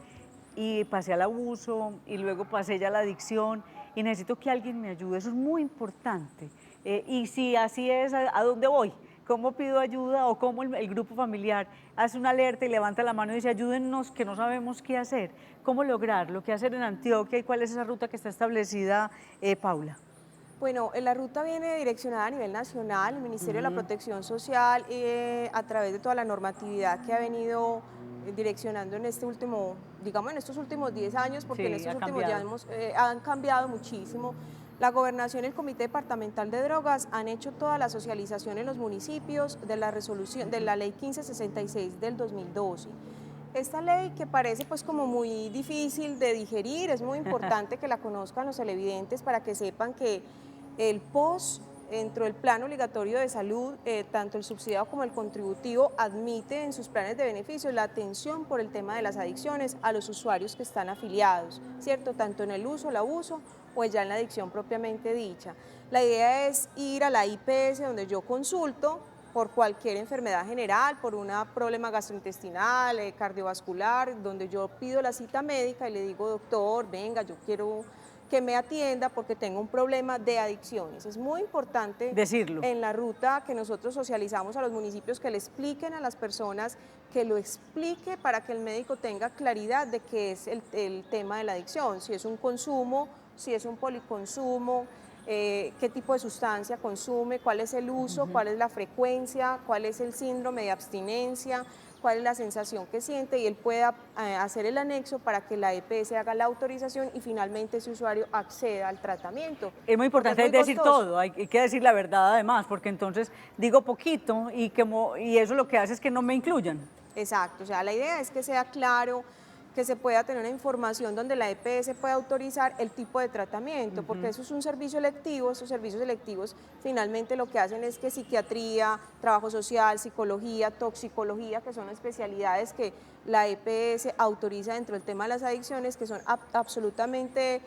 y pasé al abuso y luego pasé ya a la adicción y necesito que alguien me ayude, eso es muy importante. Y si así es, ¿a dónde voy? ¿Cómo pido ayuda o cómo el grupo familiar hace una alerta y levanta la mano y dice ayúdennos que no sabemos qué hacer? ¿Cómo lograrlo? ¿Qué hacer en Antioquia y cuál es esa ruta que está establecida, Paula? Bueno, la ruta viene direccionada a nivel nacional, el Ministerio de la Protección Social, a través de toda la normatividad que ha venido direccionando en este último, digamos en estos últimos 10 años, porque Sí, en estos ha últimos ya cambiado. han cambiado muchísimo. La Gobernación y el Comité Departamental de Drogas han hecho toda la socialización en los municipios de la resolución de la Ley 1566 del 2012. Esta ley, que parece pues como muy difícil de digerir, es muy importante que la conozcan los televidentes para que sepan que el POS, dentro del plan obligatorio de salud, tanto el subsidiado como el contributivo, admite en sus planes de beneficios la atención por el tema de las adicciones a los usuarios que están afiliados, ¿cierto? Tanto en el uso, el abuso o ya en la adicción propiamente dicha. La idea es ir a la IPS donde yo consulto por cualquier enfermedad general, por un problema gastrointestinal, cardiovascular, donde yo pido la cita médica y le digo, doctor, venga, yo quiero que me atienda porque tengo un problema de adicciones. Es muy importante Decirlo. en la ruta que nosotros socializamos a los municipios que le expliquen a las personas, que lo explique para que el médico tenga claridad de qué es el tema de la adicción, si es un consumo, si es un policonsumo, qué tipo de sustancia consume, cuál es el uso, cuál es la frecuencia, cuál es el síndrome de abstinencia, cuál es la sensación que siente y él pueda hacer el anexo para que la EPS haga la autorización y finalmente ese usuario acceda al tratamiento. Es muy importante es muy decir costoso. todo, hay que decir la verdad además, porque entonces digo poquito y eso lo que hace es que no me incluyan. Exacto, o sea, la idea es que sea claro, que se pueda tener una información donde la EPS pueda autorizar el tipo de tratamiento, porque eso es un servicio electivo, esos servicios electivos finalmente lo que hacen es que psiquiatría, trabajo social, psicología, toxicología, que son especialidades que la EPS autoriza dentro del tema de las adicciones, que son absolutamente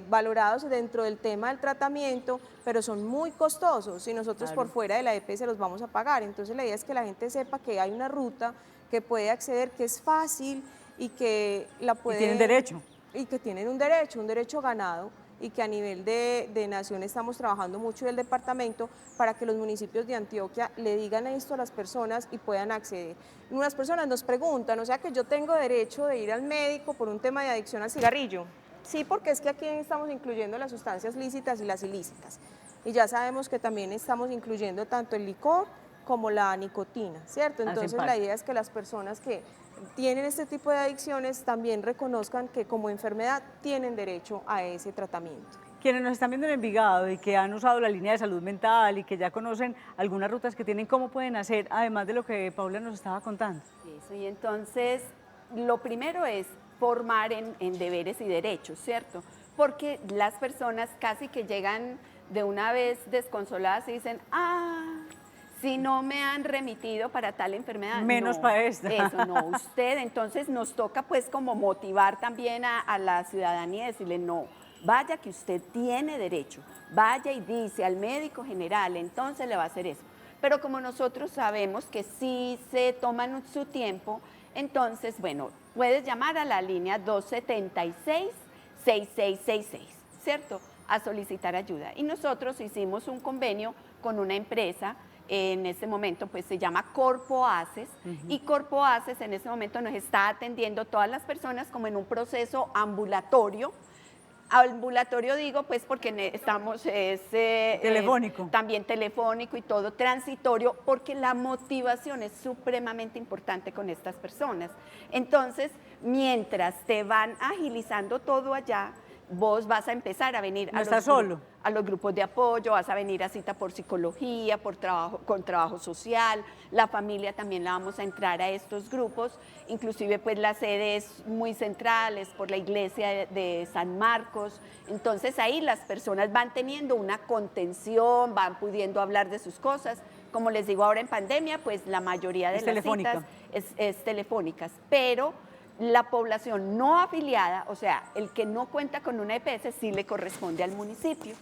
valorados dentro del tema del tratamiento, pero son muy costosos y nosotros por fuera de la EPS los vamos a pagar. Entonces la idea es que la gente sepa que hay una ruta que puede acceder, que es fácil y que la pueden... Y tienen derecho. Y que tienen un derecho ganado y que a nivel de nación estamos trabajando mucho del departamento para que los municipios de Antioquia le digan esto a las personas y puedan acceder. Unas personas nos preguntan, o sea que yo tengo derecho de ir al médico por un tema de adicción al cigarrillo. Sí, porque es que aquí estamos incluyendo las sustancias lícitas y las ilícitas. Y ya sabemos que también estamos incluyendo tanto el licor como la nicotina, ¿cierto? Entonces la idea es que las personas que tienen este tipo de adicciones también reconozcan que como enfermedad tienen derecho a ese tratamiento. Quienes nos están viendo en Envigado y que han usado la línea de salud mental y que ya conocen algunas rutas que tienen, ¿cómo pueden hacer, además de lo que Paula nos estaba contando? Eso, y entonces lo primero es formar en deberes y derechos, ¿cierto? Porque las personas casi que llegan de una vez desconsoladas y dicen, si no me han remitido para tal enfermedad. Menos no, para esta. Eso, no, usted. Entonces nos toca pues como motivar también a la ciudadanía, decirle no, vaya que usted tiene derecho, vaya y dice al médico general, entonces le va a hacer eso. Pero como nosotros sabemos que sí se toman su tiempo, entonces, bueno, puedes llamar a la línea 276-6666, ¿cierto? A solicitar ayuda. Y nosotros hicimos un convenio con una empresa. En este momento pues se llama Corpo Aces y Corpo Aces en este momento nos está atendiendo todas las personas como en un proceso ambulatorio. Ambulatorio digo pues porque estamos telefónico. También telefónico y todo transitorio, porque la motivación es supremamente importante con estas personas. Entonces, mientras te van agilizando todo allá, vos vas a empezar a venir a los grupos de apoyo, vas a venir a cita por psicología, con trabajo social, la familia también la vamos a entrar a estos grupos, inclusive pues la sede es muy central, es por la iglesia de San Marcos, entonces ahí las personas van teniendo una contención, van pudiendo hablar de sus cosas, como les digo ahora en pandemia, pues la mayoría de las citas es telefónicas, pero la población no afiliada, o sea, el que no cuenta con una EPS, sí le corresponde al municipio.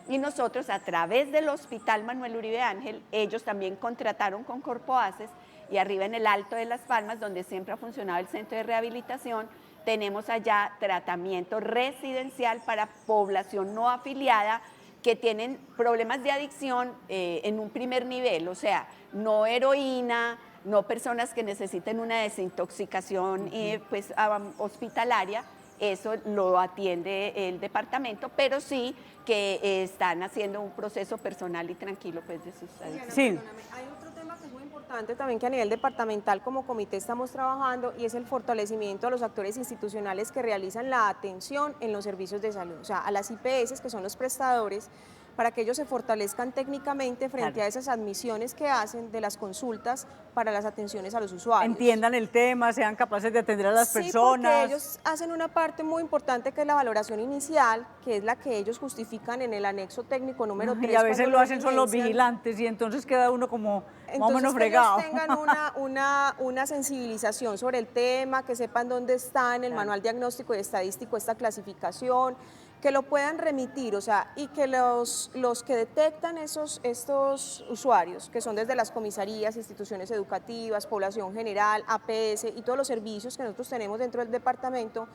Y nosotros, a través del Hospital Manuel Uribe Ángel, ellos también contrataron con Corpo Aces y arriba en el Alto de Las Palmas, donde siempre ha funcionado el centro de rehabilitación, tenemos allá tratamiento residencial para población no afiliada que tienen problemas de adicción en un primer nivel, o sea, no heroína, no personas que necesiten una desintoxicación pues, hospitalaria, eso lo atiende el departamento, pero sí que están haciendo un proceso personal y tranquilo pues, de sus adicciones. Sí. Hay otro tema que es muy importante también que a nivel departamental como comité estamos trabajando y es el fortalecimiento a los actores institucionales que realizan la atención en los servicios de salud, o sea, a las IPS, que son los prestadores, para que ellos se fortalezcan técnicamente frente a esas admisiones que hacen de las consultas para las atenciones a los usuarios. Entiendan el tema, sean capaces de atender a las Sí, personas. porque ellos hacen una parte muy importante que es la valoración inicial, que es la que ellos justifican en el anexo técnico número 3. Y a veces lo hacen son los evidencian. vigilantes y entonces queda uno como más o Entonces, menos que fregado. ellos tengan una sensibilización sobre el tema, que sepan dónde está en el manual diagnóstico y estadístico esta clasificación, que lo puedan remitir, o sea, y que los que detectan estos usuarios, que son desde las comisarías, instituciones educativas, población general, APS y todos los servicios que nosotros tenemos dentro del departamento,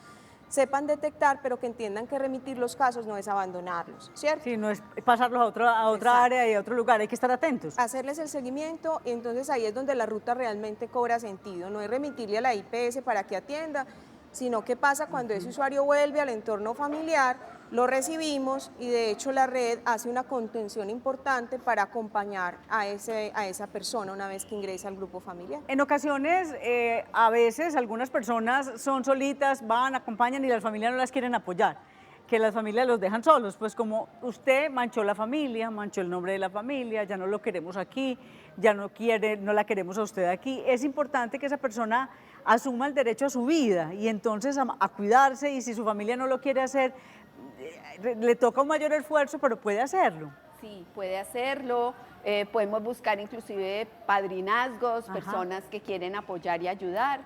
sepan detectar, pero que entiendan que remitir los casos no es abandonarlos, ¿cierto? Sí, no es pasarlos a otra área y a otro lugar, hay que estar atentos. Hacerles el seguimiento, y entonces ahí es donde la ruta realmente cobra sentido, no es remitirle a la IPS para que atienda, sino qué pasa cuando ese usuario vuelve al entorno familiar, lo recibimos y de hecho la red hace una contención importante para acompañar a esa persona una vez que ingresa al grupo familiar. En ocasiones, a veces, algunas personas son solitas, van, acompañan y las familias no las quieren apoyar, que las familias los dejan solos, pues como usted manchó la familia, manchó el nombre de la familia, ya no lo queremos aquí, ya no la queremos a usted aquí. Es importante que esa persona asuma el derecho a su vida y entonces a cuidarse, y si su familia no lo quiere hacer, le toca un mayor esfuerzo, pero puede hacerlo. Sí, puede hacerlo. Podemos buscar inclusive padrinazgos, personas que quieren apoyar y ayudar.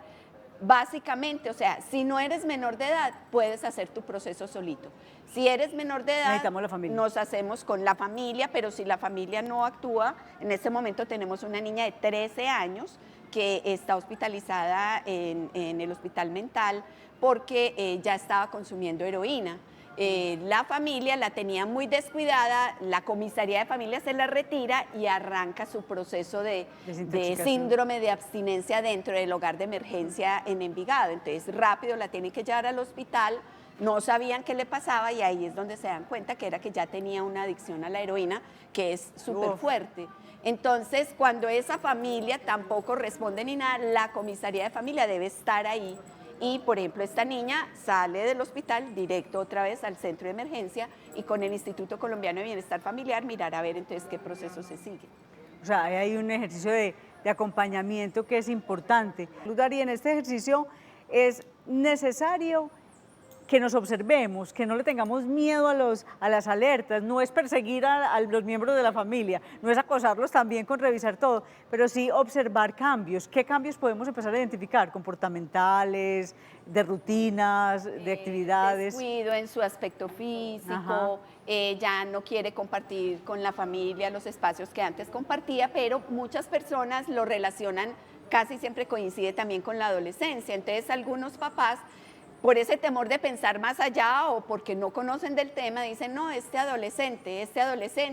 Básicamente, o sea, si no eres menor de edad, puedes hacer tu proceso solito. Si eres menor de edad, necesitamos la familia. Nos hacemos con la familia, pero si la familia no actúa, en este momento tenemos una niña de 13 años que está hospitalizada en el hospital mental porque ya estaba consumiendo heroína. La familia la tenía muy descuidada, la comisaría de familia se la retira y arranca su proceso de síndrome de abstinencia dentro del hogar de emergencia en Envigado. Entonces rápido la tienen que llevar al hospital, no sabían qué le pasaba y ahí es donde se dan cuenta que era que ya tenía una adicción a la heroína que es súper fuerte. Entonces cuando esa familia tampoco responde ni nada, la comisaría de familia debe estar ahí. Y, por ejemplo, esta niña sale del hospital directo otra vez al centro de emergencia y con el Instituto Colombiano de Bienestar Familiar mirar a ver entonces qué proceso se sigue. O sea, hay un ejercicio de acompañamiento que es importante. Daría, en este ejercicio es necesario que nos observemos, que no le tengamos miedo a las alertas, no es perseguir a los miembros de la familia, no es acosarlos también con revisar todo, pero sí observar cambios. ¿Qué cambios podemos empezar a identificar? Comportamentales, de rutinas, de actividades. Descuido en su aspecto físico, ya no quiere compartir con la familia los espacios que antes compartía, pero muchas personas lo relacionan, casi siempre coincide también con la adolescencia. Entonces algunos papás, por ese temor de pensar más allá o porque no conocen del tema, dicen, no, este adolescente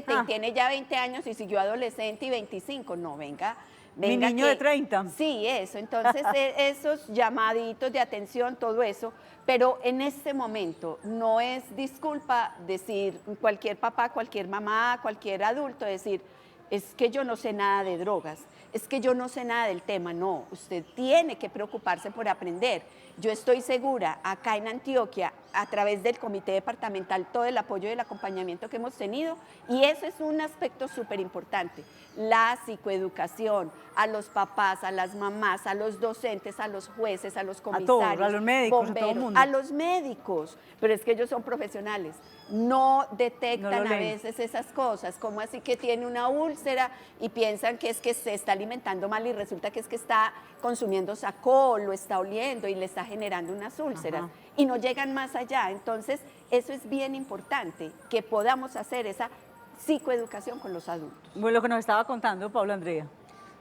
y tiene ya 20 años y siguió adolescente y 25. No, venga. Mi niño de 30. Sí, eso. Entonces, esos llamaditos de atención, todo eso. Pero en este momento no es disculpa decir cualquier papá, cualquier mamá, cualquier adulto, decir, es que yo no sé nada de drogas, es que yo no sé nada del tema. No, usted tiene que preocuparse por aprender. Yo estoy segura, acá en Antioquia, a través del comité departamental, todo el apoyo y el acompañamiento que hemos tenido, y eso es un aspecto súper importante, la psicoeducación, a los papás, a las mamás, a los docentes, a los jueces, a los comisarios, a todos, a los médicos, bomberos, a todo el mundo. a los médicos, pero es que ellos son profesionales, no detectan a veces esas cosas, como así que tiene una úlcera y piensan que es que se está alimentando mal y resulta que es que está consumiendo Sacol, lo está oliendo y le está generando unas úlceras y no llegan más allá. Entonces, eso es bien importante, que podamos hacer esa psicoeducación con los adultos. Bueno, lo que nos estaba contando Paula Andrea.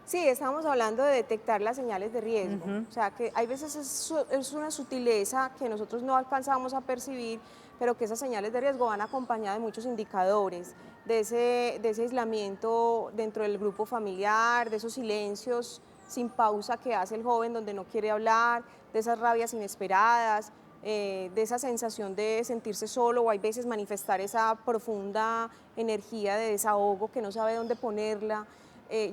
Sí, estamos hablando de detectar las señales de riesgo. O sea, que hay veces es una sutileza que nosotros no alcanzamos a percibir, pero que esas señales de riesgo van acompañadas de muchos indicadores, de ese aislamiento dentro del grupo familiar, de esos silencios sin pausa que hace el joven donde no quiere hablar, de esas rabias inesperadas, de esa sensación de sentirse solo o hay veces manifestar esa profunda energía de desahogo que no sabe dónde ponerla.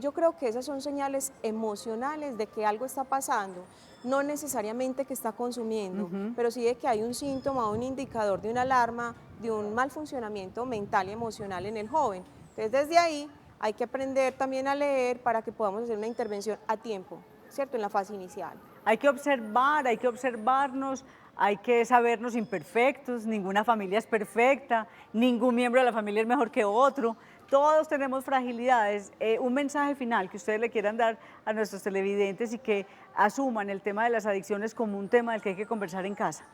Yo creo que esas son señales emocionales de que algo está pasando, no necesariamente que está consumiendo, pero sí de que hay un síntoma, un indicador de una alarma, de un mal funcionamiento mental y emocional en el joven. Entonces, desde ahí hay que aprender también a leer para que podamos hacer una intervención a tiempo, ¿cierto? En la fase inicial. Hay que observar, hay que observarnos, hay que sabernos imperfectos, ninguna familia es perfecta, ningún miembro de la familia es mejor que otro, todos tenemos fragilidades. Un mensaje final que ustedes le quieran dar a nuestros televidentes y que asuman el tema de las adicciones como un tema del que hay que conversar en casa.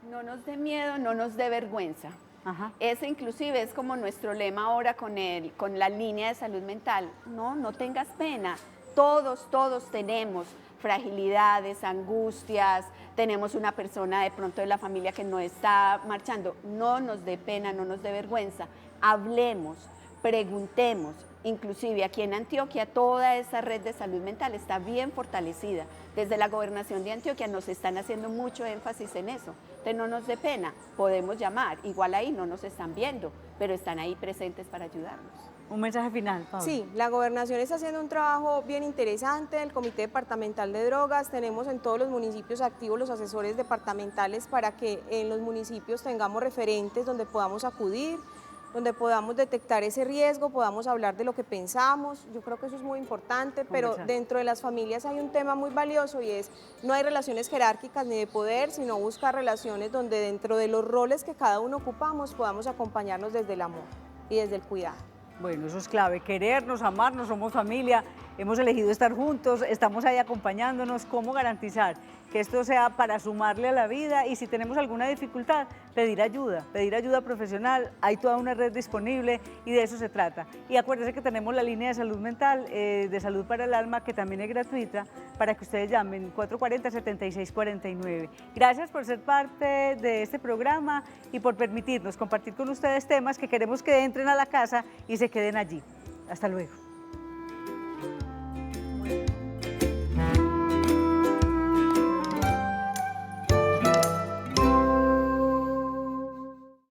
No nos dé miedo, no nos dé vergüenza. Ajá. Ese inclusive es como nuestro lema ahora con la línea de salud mental. No tengas pena, todos tenemos fragilidades, angustias, tenemos una persona de pronto de la familia que no está marchando. No nos dé pena, no nos dé vergüenza, hablemos, preguntemos. Inclusive aquí en Antioquia toda esa red de salud mental está bien fortalecida. Desde la Gobernación de Antioquia nos están haciendo mucho énfasis en eso. Entonces no nos dé pena, podemos llamar, igual ahí no nos están viendo, pero están ahí presentes para ayudarnos. Un mensaje final, Pablo. Sí, la Gobernación está haciendo un trabajo bien interesante, el Comité Departamental de Drogas, tenemos en todos los municipios activos los asesores departamentales para que en los municipios tengamos referentes donde podamos acudir, donde podamos detectar ese riesgo, podamos hablar de lo que pensamos. Yo creo que eso es muy importante, pero dentro de las familias hay un tema muy valioso y es, no hay relaciones jerárquicas ni de poder, sino buscar relaciones donde dentro de los roles que cada uno ocupamos podamos acompañarnos desde el amor y desde el cuidado. Bueno, eso es clave, querernos, amarnos, somos familia, hemos elegido estar juntos, estamos ahí acompañándonos. ¿Cómo garantizar que esto sea para sumarle a la vida? Y si tenemos alguna dificultad, pedir ayuda profesional, hay toda una red disponible y de eso se trata. Y acuérdense que tenemos la línea de salud mental, de salud para el alma, que también es gratuita, para que ustedes llamen 440-7649. Gracias por ser parte de este programa y por permitirnos compartir con ustedes temas que queremos que entren a la casa y se queden allí. Hasta luego.